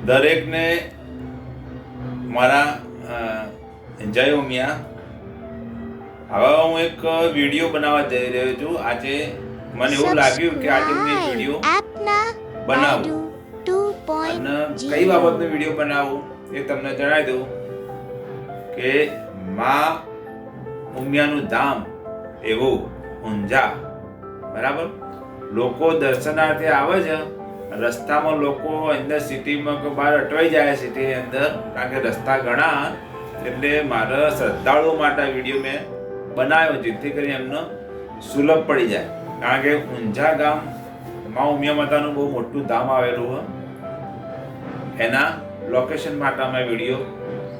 દરેકને મારા જય ઉમિયા. હવે હું એક વિડીયો બનાવવા જઈ રહ્યો છું. આજે મને એવું લાગ્યું કે આજે હું એક વિડીયો બનાવું અને કઈ બાબતનો વિડીયો બનાવું એ તમને જણાવી દઉં કે માં ઉમિયાનું ધામ એવું ઊંઝા. બરાબર, લોકો દર્શનાર્થે આવે છે. રસ્તામાં લોકો અંદર સિટીમાં કે બહાર અટવાઈ જાય સિટીની અંદર, કારણ કે રસ્તા ઘણા. એટલે મારા શ્રદ્ધાળુઓ માટે આ વિડીયો મેં બનાવ્યો જેથી કરી એમને સુલભ પડી જાય. કારણ કે ઊંઝા ગામ માં ઉમિયા માતાનું બહુ મોટું ધામ આવેલું હોય, એના લોકેશન માટે અમે વિડીયો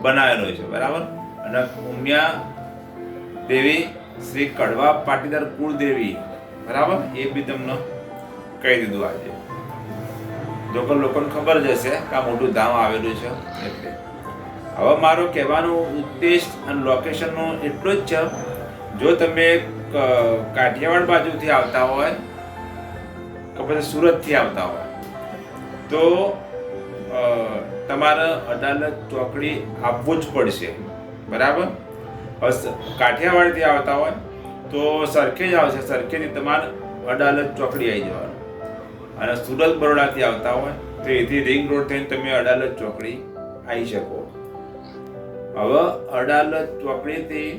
બનાવેલો છે. બરાબર, અને ઉમિયા દેવી શ્રી કડવા પાટીદાર કુળદેવી, બરાબર, એ બી તમને કહી દીધું આજે. જો કે લોકોને ખબર જ હશે કે આ મોટું ધામ આવેલું છે. એટલે હવે મારો કહેવાનો ઉદ્દેશ અને લોકેશનનો એટલો જ છે, જો તમે કાઠિયાવાડ બાજુથી આવતા હોય કે પછી સુરતથી આવતા હોય તો તમારે અડાલજ ચોકડી આવવું જ પડશે. બરાબર, કાઠિયાવાડથી આવતા હોય તો સરખેજ આવશે, સરખેજથી તમારે અડાલજ ચોકડી આવી જવાનું. અને સુરત બરોડાથી આવતા હોય તો એથી રિંગ રોડ થઈને તમે અડાલજ ચોકડી આવી શકો. હવે અડાલજ ચોકડીથી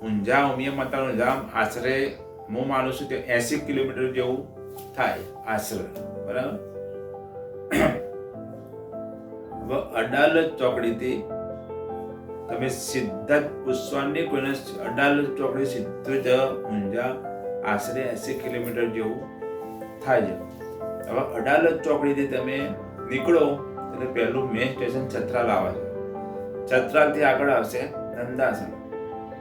ઊંઝા ઉમિયા માતાનું ધામ આશરે હું માનું છું કે 80 કિલોમીટર જેવું થાય આશરે. બરાબર, હવે અડાલજ ચોકડીથી તમે સીધા જ પૂછવાની કોઈને, અડાલજ ચોકડી સીધું જ ઊંઝા આશરે 80 કિલોમીટર જેવું થાય છે. હવે અડાલજ ચોકડીથી તમે નીકળો એટલે પહેલું મેઇન સ્ટેશન છત્રાલ આવે છે. છત્રાલથી આગળ આવશે નંદાસણ,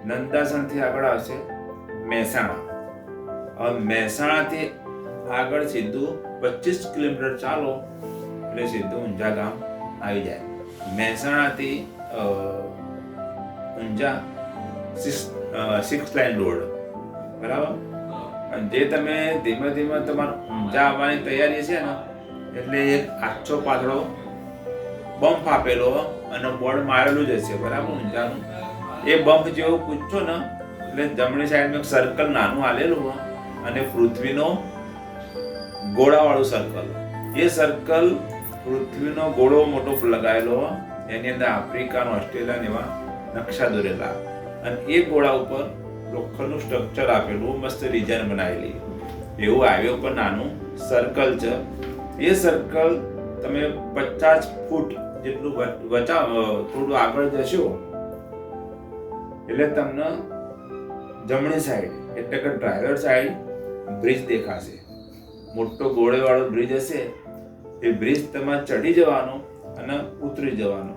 નંદાસણથી આગળ આવશે મહેસાણા. હવે મહેસાણાથી આગળ સીધું 25 કિલોમીટર ચાલો એટલે સીધું ઊંઝા ગામ આવી જાય. મહેસાણાથી ઊંઝા 6 લાઇન રોડ. બરાબર, અને જે તમે ધીમે ધીમે તમારે ઊંઝા આવવાની તૈયારી છે ને, એટલે એક આછો પાતળો બમ્પ આપેલો અને બોર્ડ મારેલું જ હશે. બરાબર, ઊંઝાનું એ બમ્પ જેવું પૂછશો ને એટલે જમણી સાઈડમાં એક સર્કલ નાનું આલેલું હોય અને પૃથ્વીનો ગોળાવાળું સર્કલ. એ સર્કલ પૃથ્વીનો ગોળો મોટો લગાવેલો હોય, એની અંદર આફ્રિકા, ઓસ્ટ્રેલિયા એવા નકશા દોરેલા, અને એ ગોળા ઉપર લોખંડનું સ્ટ્રક્ચર આપેલું, મસ્ત ડિઝાઇન બનાવેલી. એવું હાઈવે ઉપર નાનું સર્કલ છે. એ સર્કલ તમે 50 ફૂટ જેટલું થોડું આગળ જશો એટલે તમને જમણી સાઈડ એટલે કે ડ્રાઈવર સાઈડ બ્રિજ દેખાશે. મોટો ગોળેવાળો બ્રિજ હશે. એ બ્રિજ તમારે ચડી જવાનો અને ઉતરી જવાનો.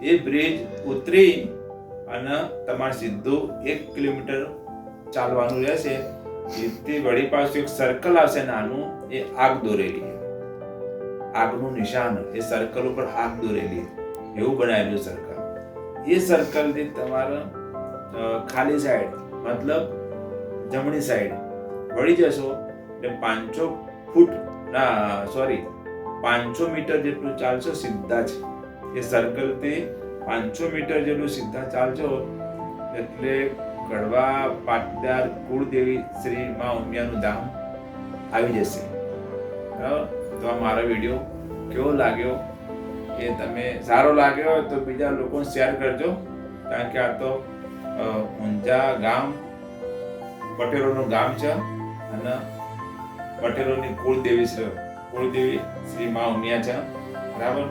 એ બ્રિજ ઉતરી અને તમારે સીધું 1 કિલોમીટર ચાલવાનું રહેશે. એથી વળી પાછું એક સર્કલ આવશે નાનું, એ આગ દોરેલી, આગનું નિશાન, એ સર્કલ ઉપર આગ દોરેલી, એવું બનાવેલું સર્કલ. એ સર્કલથી તમારે ખાલી સાઈડ મતલબ જમણી સાઈડ વળી જશો એટલે 500 મીટર જેટલું ચાલશો સીધા જ. એ સર્કલથી 500 મીટર જેટલું સીધા ચાલશો એટલે કડવા પાટીદાર કુળદેવી શ્રી માં ઉમિયાનું ધામ આવી જશે. બરાબર, તો આ મારો વિડીયો કેવો લાગ્યો એ તમે સારો લાગ્યો તો બીજા લોકોને શેર કરજો. કારણ કે આ તો ઊંઝા ગામ પટેલોનું ગામ છે અને પટેલોની કુળદેવી શ્રી માં ઉમિયા છે. બરાબર,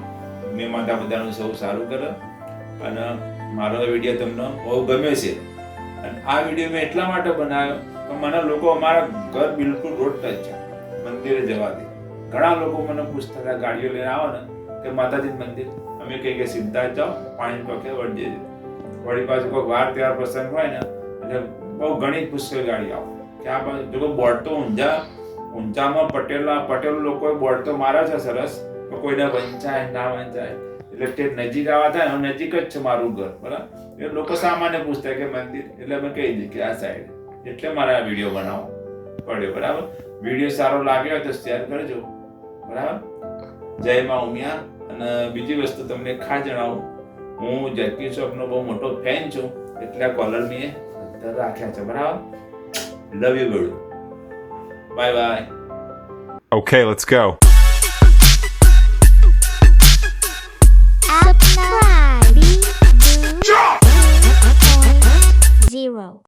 મેં માતા બધાનું સૌ સારું કરે અને મારો વિડીયો તમને બહુ ગમે છે. અને આ વિડીયો મેં એટલા માટે બનાવ્યો કે મને લોકો, અમારા ઘર બિલકુલ રોડ ટચ છે મંદિરે જવાથી. ઘણા લોકો મને પૂછતા હતા, ગાડીઓ લઈને આવો ને કે માતાજી મંદિર, અમે કહીએ કે સીધા જાઓ, પાણી ટોકે વળી જજો. વળી પાછું કોઈ વાર તહેવાર પ્રસંગ હોય ને એટલે બહુ ઘણી પુષ્કળ ગાડી આવો કે આ બાજુ. જો બોર્ડ તો ઊંઝામાં પટેલ લોકોએ બોર્ડ તો મારા છે સરસ, તો કોઈને વંચાય ના વંચાય. એટલે તે નજીક આવવા થાય, નજીક જ છે મારું ઘર. બરાબર, એટલે લોકો સામાન્ય પૂછતા કે મંદિર, એટલે અમે કહી દઈએ કે આ સાઈડ. એટલે મારે આ વિડીયો બનાવવો પડ્યો. બરાબર, વિડીયો સારો લાગ્યો તો શેર કરજો. બરાબર, જય માં ઉમિયા. અને બીજી વસ્તુ તમને ખાસ જણાવું, હું જેકી શોપનો બહુ મોટો ફેન છું, એટલે કોલર મેં રાખ્યા છે. બરાબર. લવ યુ ગળું. Bye bye. Okay, let's go.